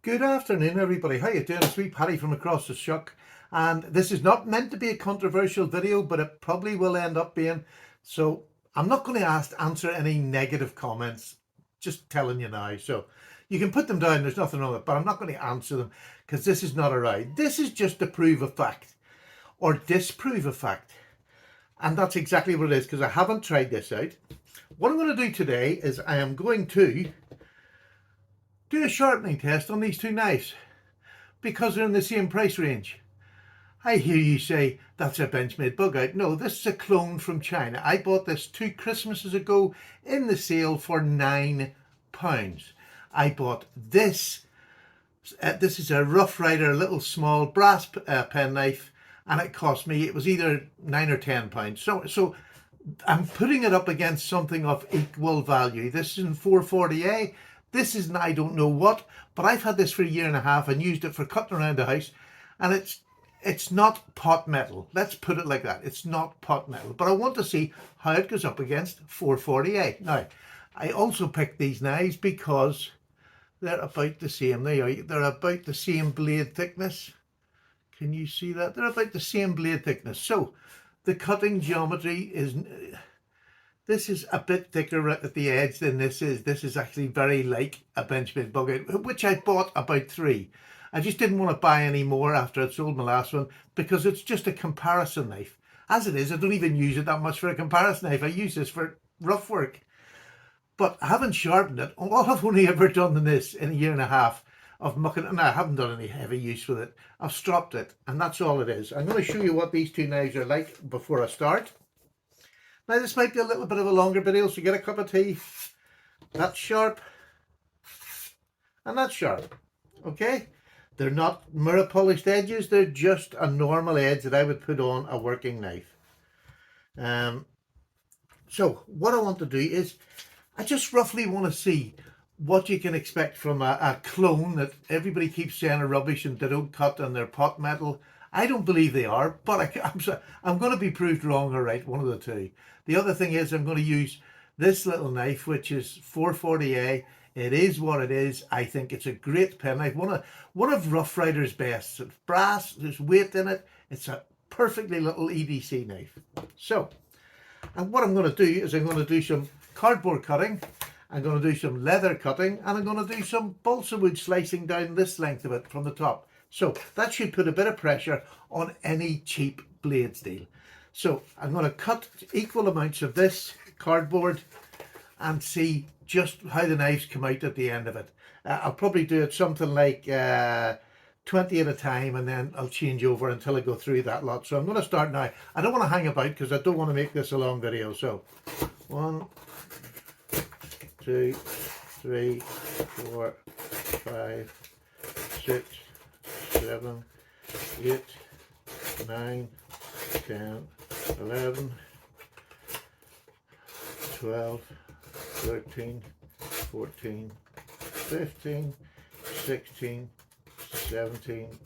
Good afternoon, everybody. How you doing? It's me, Paddy from across the shuck, and this is not meant to be a controversial video, but it probably will end up being. So I'm not going to answer any negative comments. Just telling you now. So you can put them down. There's nothing wrong with it, but I'm not going to answer them because this is not a ride. This is just to prove a fact or disprove a fact, and that's exactly what it is. Because I haven't tried this out. What I'm going to do today is I am going to do a sharpening test on these two knives because they're in the same price range. I hear you say that's a Benchmade bug out. No, this is a clone from China. I bought this 2 Christmases ago in the sale for £9. I bought this. This is a Rough Rider, little small brass penknife, and it cost me, it was either £9 or £10. So I'm putting it up against something of equal value. This is in 440A. This is I don't know what, but I've had this for a year and a half and used it for cutting around the house, and it's not pot metal. Let's put it like that. It's not pot metal, but I want to see how it goes up against 440A. Now, I also picked these knives because they're about the same. They're about the same blade thickness. Can you see that? They're about the same blade thickness. So the cutting geometry is, this is a bit thicker at the edge than this is. This is actually very like a Benchmade bug out, which I bought about 3. I just didn't want to buy any more after I'd sold my last one because it's just a comparison knife. As it is, I don't even use it that much for a comparison knife. I use this for rough work. But I haven't sharpened it. All I've only ever done in this in a year and a half of mucking, and I haven't done any heavy use with it. I've stropped it, and that's all it is. I'm going to show you what these two knives are like before I start. Now, this might be a little bit of a longer video, so get a cup of tea. That's sharp, and that's sharp. Okay? They're not mirror polished edges, they're just a normal edge that I would put on a working knife. So what I want to do is, I just roughly want to see what you can expect from a clone that everybody keeps saying are rubbish and they don't cut and they're pot metal. I don't believe they are, but I'm going to be proved wrong or right, one of the two. The other thing is I'm going to use this little knife, which is 440A. It is what it is. I think it's a great penknife. One of Rough Rider's best. It's brass, there's weight in it. It's a perfectly little EDC knife. So, and what I'm going to do is I'm going to do some cardboard cutting. I'm going to do some leather cutting, and I'm going to do some balsa wood slicing down this length of it from the top. So that should put a bit of pressure on any cheap blade steel. So I'm going to cut equal amounts of this cardboard and see just how the knives come out at the end of it. I'll probably do it something like 20 at a time, and then I'll change over until I go through that lot. So I'm going to start now. I don't want to hang about because I don't want to make this a long video. So 1, 2, 3, 4, 5, 6, 7, 8, 9, 10, 11, 12, 13, 14, 15, 16, 17,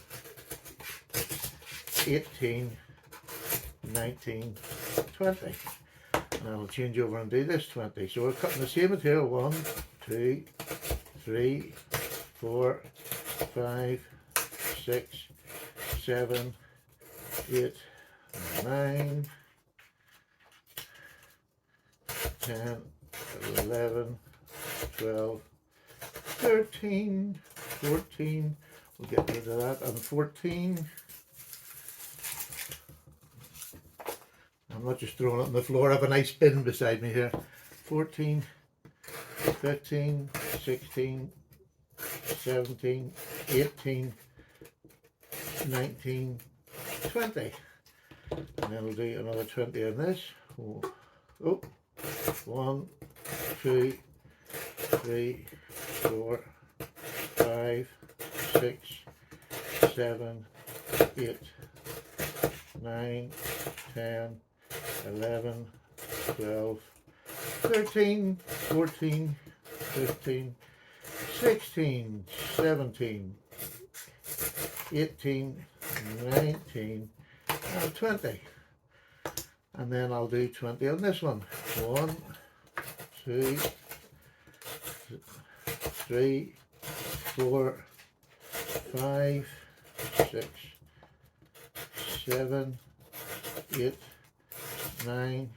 18, 19, 20. And I'll change over and do this 20. So we're cutting the same material. 1, 2, 3, 4, 5, 6, 7, 8, 9, 10, 11, 12, 13, 14. We'll get rid of that. And 14. I'm not just throwing it on the floor. I have a nice bin beside me here. 14, 15, 16, 17, 18, 19, 20. And then we'll do another 20 on this. Oh, 1, 2, 3, 4, 5, 6, 7, 8, 9, 10, 11, 12, 13, 14, 15, 16, 17, 18, 19, and 20. And then I'll do 20 on this one. 1, 2, 3, 4, 5, 6, 7, 8, 9,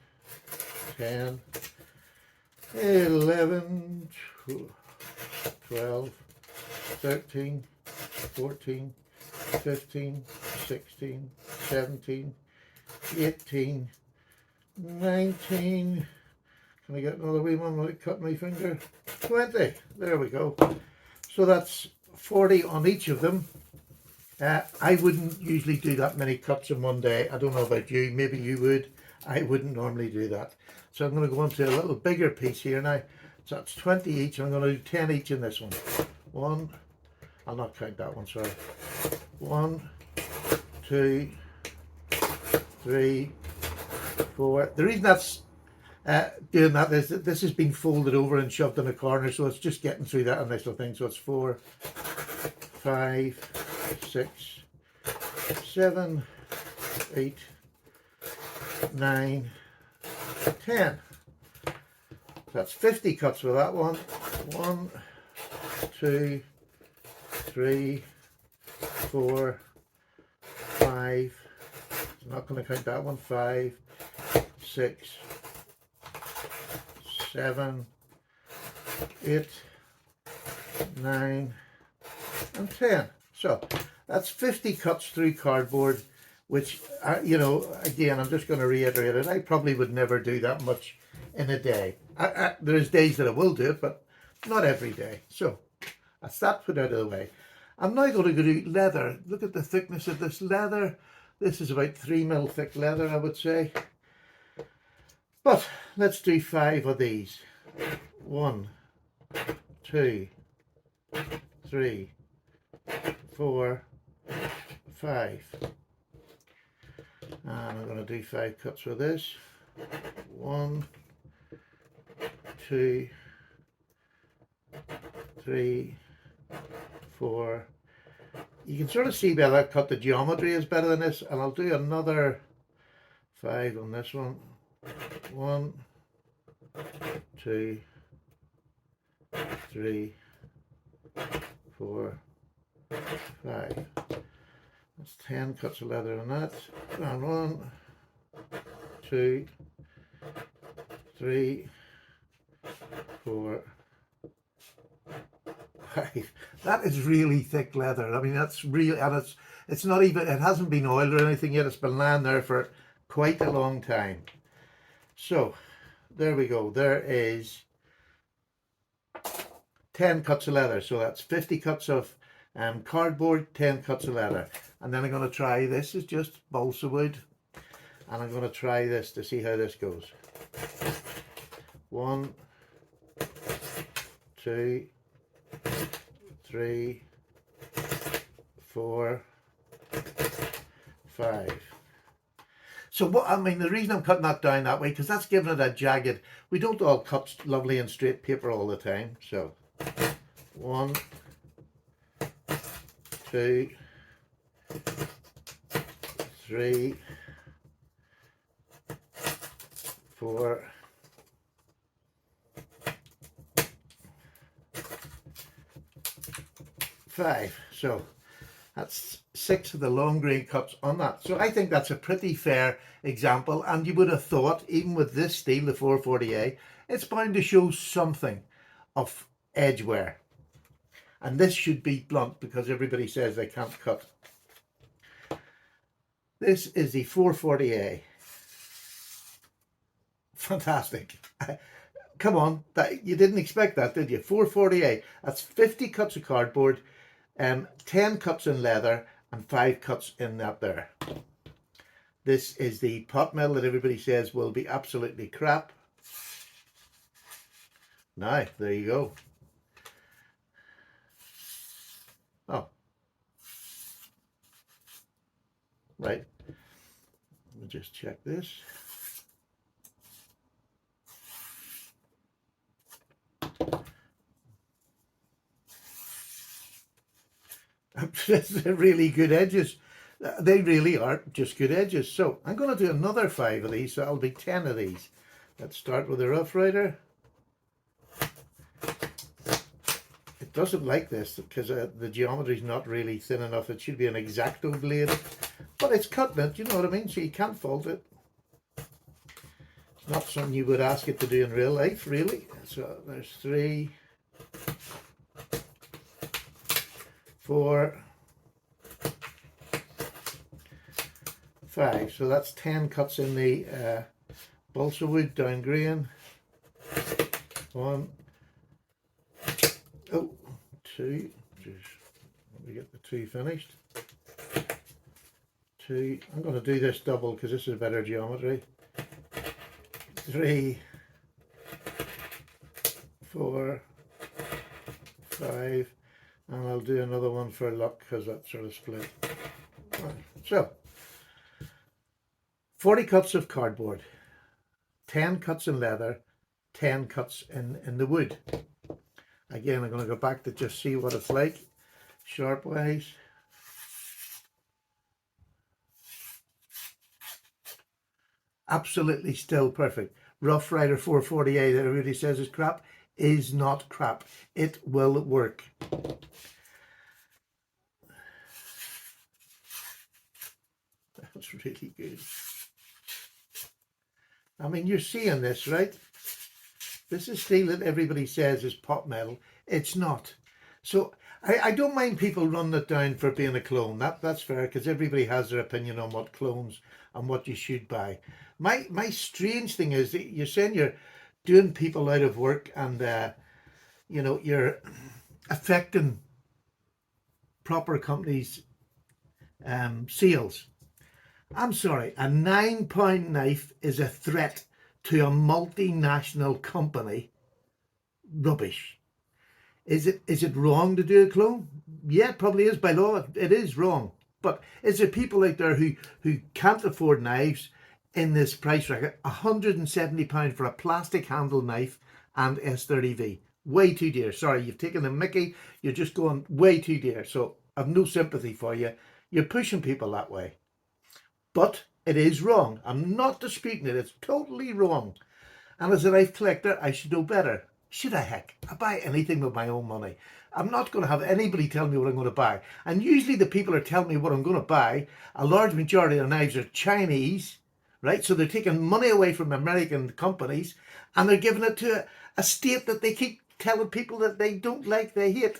10, 11, 12, 13, 14, 15, 16, 17, 18, 19. Can I get another wee one when I cut my finger? 20. There we go. So that's 40 on each of them. I wouldn't usually do that many cuts in one day. I don't know about you. Maybe you would. I wouldn't normally do that. So I'm going to go into a little bigger piece here now. So that's 20 each. I'm going to do 10 each in this one. One. I'll not count that one, sorry. 1, 2, 3, 4. The reason that's doing that is that this has been folded over and shoved in a corner, so it's just getting through that initial thing. So it's 4, 5, 6, 7, 8, 9, 10. That's 50 cuts for that one. 1, 2, 3, 4, 5. I'm not going to count that one. 5, 6, 7, 8, 9, and 10. So that's 50 cuts through cardboard, which, you know, again, I'm just going to reiterate it. I probably would never do that much in a day. There's days that I will do it, but not every day. So that's that put out of the way. I'm now going to go do leather. Look at the thickness of this leather. This is about 3mm thick leather, I would say. But let's do 5 of these. 1, 2, 3, 4, 5. And I'm going to do 5 cuts with this. 1, 2, 3, 4. You can sort of see by that cut the geometry is better than this, and I'll do another 5 on this one. 1, 2, 3, 4, 5. That's 10 cuts of leather on that. And 1, 2, 3, 4, 5. That is really thick leather. I mean, that's really, and it's not even, it hasn't been oiled or anything yet. It's been lying there for quite a long time. So there we go. There is 10 cuts of leather. So that's 50 cuts of cardboard, 10 cuts of leather. And then I'm going to try, this is just balsa wood, and I'm going to try this to see how this goes. 1, 2, 3, 4, 5. So what, I mean, the reason I'm cutting that down that way, because that's giving it a jagged, we don't all cut lovely and straight paper all the time. So 1, 2, 3, 4, 5. So that's 6 of the long grain cuts on that. So I think that's a pretty fair example, and you would have thought, even with this steel, the 440A, it's bound to show something of edge wear. And this should be blunt because everybody says they can't cut. This is the 440A. Fantastic. Come on, you didn't expect that, did you? 440A. That's 50 cuts of cardboard, 10 cuts in leather, and 5 cuts in that there. This is the pot metal that everybody says will be absolutely crap. Now, there you go. Oh. Right. Let me just check this. They're really good edges. They really are just good edges. So I'm going to do another 5 of these, so that'll be 10 of these. Let's start with the Rough Rider. It doesn't like this because the geometry is not really thin enough. It should be an X-Acto blade, but it's cutting it, you know what I mean? So you can't fault it. It's not something you would ask it to do in real life, really. So there's 3, 4, 5. So that's 10 cuts in the balsa wood down grain. 1, 2. Let me get the 2 finished. 2. I'm going to do this double because this is a better geometry. 3, 4, 5, and I'll do another one for luck because that's sort of split. Right. So 40 cuts of cardboard, 10 cuts in leather, 10 cuts in the wood. Again, I'm going to go back to just see what it's like sharp wise. Absolutely still perfect. Rough Rider 440A that everybody says is crap is not crap. It will work. That's really good. I mean, you're seeing this, right? This is steel that everybody says is pot metal. It's not. So I don't mind people running it down for being a clone. That's fair because everybody has their opinion on what clones and what you should buy. My strange thing is that you're saying you're doing people out of work and you know, you're affecting proper companies' sales. I'm sorry, a £9 knife is a threat to a multinational company. Rubbish. Is it wrong to do a clone? Yeah, it probably is by law. It is wrong. But is there people out there who can't afford knives in this price bracket? £170 for a plastic handle knife and S30V. Way too dear. Sorry, you've taken the mickey. You're just going way too dear. So I've no sympathy for you. You're pushing people that way. But it is wrong. I'm not disputing it. It's totally wrong. And as a knife collector, I should know better. Should I? Heck, I buy anything with my own money. I'm not going to have anybody tell me what I'm going to buy. And usually the people are telling me what I'm going to buy, a large majority of knives are Chinese, right? So they're taking money away from American companies and they're giving it to a state that they keep telling people that they don't like, they hate.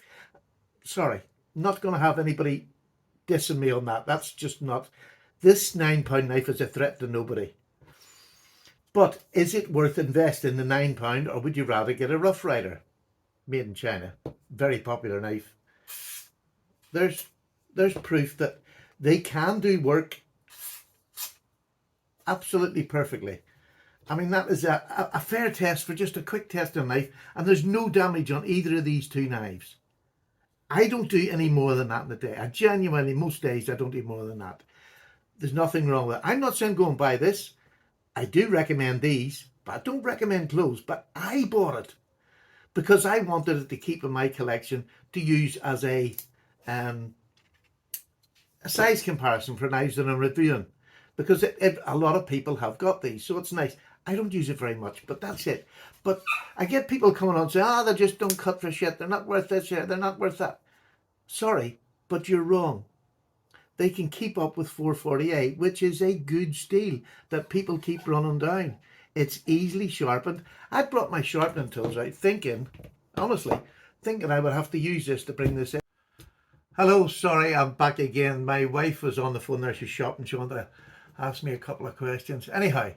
Sorry, not going to have anybody dissing me on that. That's just not... This £9 knife is a threat to nobody. But is it worth investing the £9 or would you rather get a Rough Rider made in China? Very popular knife. There's proof that they can do work absolutely perfectly. I mean, that is a fair test for just a quick test of a knife, and there's no damage on either of these 2 knives. I don't do any more than that in a day. I genuinely, most days, I don't do more than that. There's nothing wrong with it. I'm not saying go and buy this. I do recommend these, but I don't recommend clothes. But I bought it because I wanted it to keep in my collection to use as a size comparison for knives that I'm reviewing. Because a lot of people have got these, so it's nice. I don't use it very much, but that's it. But I get people coming on saying, they just don't cut for shit. They're not worth this shit. They're not worth that. Sorry, but you're wrong. They can keep up with 448, which is a good steel that people keep running down. It's easily sharpened. I brought my sharpening tools out thinking, honestly, thinking I would have to use this to bring this in. Hello, sorry, I'm back again. My wife was on the phone there, she's shopping. She wanted to ask me a couple of questions. Anyhow,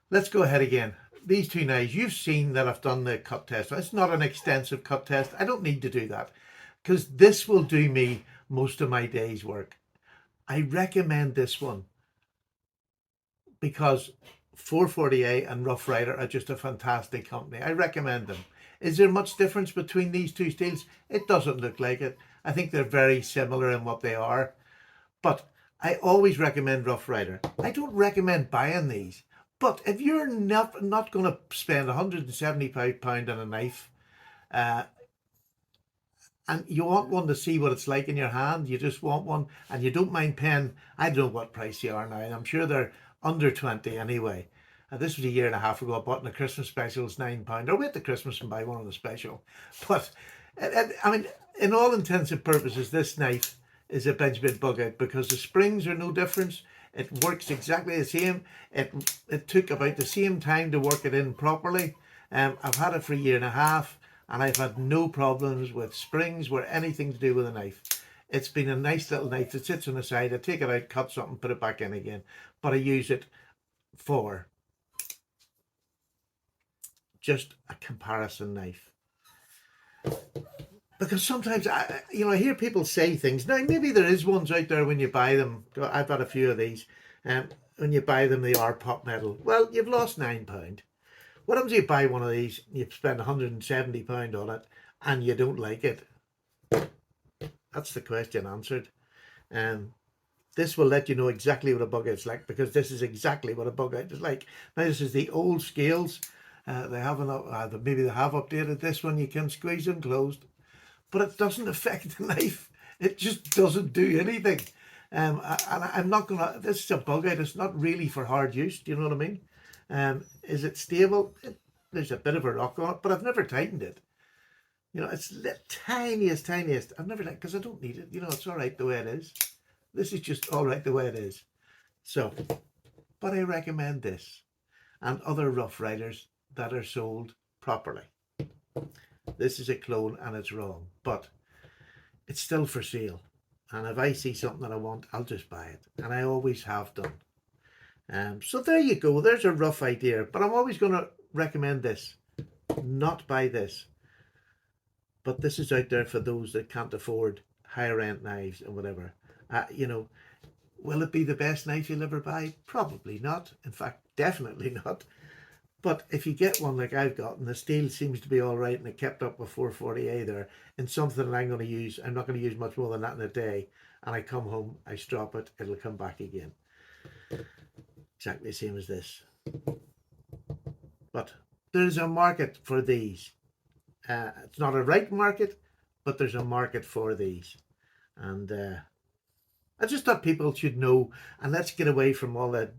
let's go ahead again. These 2 knives, you've seen that I've done the cut test. It's not an extensive cut test. I don't need to do that because this will do me most of my day's work. I recommend this one because 440A and Rough Rider are just a fantastic company. I recommend them. Is there much difference between these 2 steels? It doesn't look like it. I think they're very similar in what they are. But I always recommend Rough Rider. I don't recommend buying these. But if you're not going to spend £175 on a knife, and you want one to see what it's like in your hand, you just want one, and you don't mind paying, I don't know what price they are now, and I'm sure they're under 20 anyway. This was a year and a half ago. I bought in a Christmas special, it's £9. Or wait till Christmas and buy one on the special. But I mean, in all intents and purposes, this knife is a Benchmade bug out because the springs are no difference. It works exactly the same. It took about the same time to work it in properly. I've had it for a year and a half, and I've had no problems with springs or anything to do with the knife. It's been a nice little knife that sits on the side. I take it out, cut something, put it back in again. But I use it for just a comparison knife. Because sometimes I hear people say things. Now maybe there is ones out there when you buy them. I've got a few of these. When you buy them, they are pot metal. Well, you've lost £9. What happens if you buy one of these, you spend £170 on it, and you don't like it? That's the question answered. This will let you know exactly what a bug out's like, because this is exactly what a bug out is like. Now this is the old scales. They haven't. Maybe they have updated this one. You can squeeze them closed, but it doesn't affect the knife. It just doesn't do anything. And I'm not gonna. This is a bug out. It's not really for hard use. Do you know what I mean? Is it stable? There's a bit of a rock on it, but I've never tightened it. It's the tiniest. I've never like, because I don't need it. It's all right the way it is. This is just all right the way it is. So, but I recommend this and other Rough Riders that are sold properly. This is a clone and it's wrong, but it's still for sale. And if I see something that I want, I'll just buy it. And I always have done. So there you go. There's a rough idea. But I'm always going to recommend this. Not buy this. But this is out there for those that can't afford higher end knives and whatever. Will it be the best knife you'll ever buy? Probably not. In fact, definitely not. But if you get one like I've got, and the steel seems to be all right, and it kept up with 440A there, and something that I'm going to use, I'm not going to use much more than that in a day, and I come home, I strop it, it'll come back again. Exactly the same as this. But there's a market for these. It's not a right market, but there's a market for these. And I just thought people should know, and let's get away from all that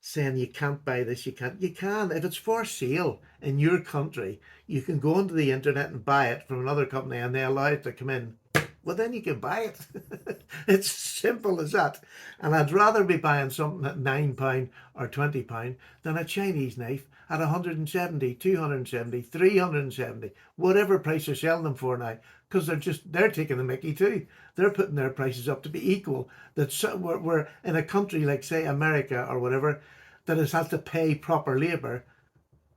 saying you can't buy this, you can't. You can. If it's for sale in your country, you can go onto the internet and buy it from another company, and they allow it to come in. Well, then you can buy it. It's simple as that. And I'd rather be buying something at £9 or £20 than a Chinese knife at 170, 270, 370, whatever price they're selling them for now, because they're taking the mickey too. They're putting their prices up to be equal. We're in a country like, say, America or whatever, that has had to pay proper labour.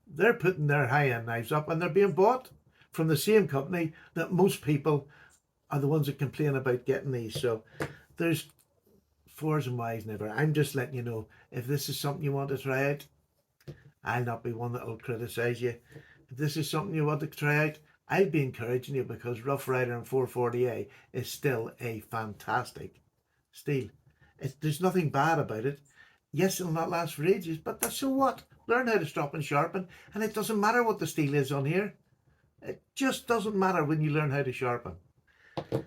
They're putting their high-end knives up, and they're being bought from the same company that most people are the ones that complain about getting these. So there's fours and whys never. I'm just letting you know, if this is something you want to try out, I'll not be one that will criticise you. If this is something you want to try out, I'll be encouraging you, because Rough Rider and 440A is still a fantastic steel. There's nothing bad about it. Yes, it'll not last for ages, but that's so what? Learn how to stop and sharpen, and it doesn't matter what the steel is on here. It just doesn't matter when you learn how to sharpen. There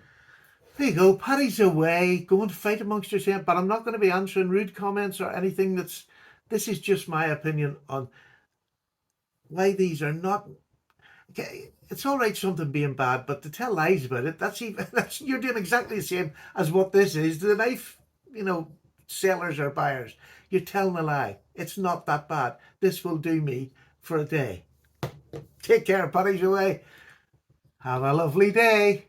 you go, Paddy's away, go and fight amongst yourselves, but I'm not going to be answering rude comments or anything. This is just my opinion on why these are not. Okay, it's all right something being bad, but to tell lies about it, you're doing exactly the same as what this is to the knife, sellers or buyers. You're telling a lie. It's not that bad. This will do me for a day. Take care, Paddy's away. Have a lovely day.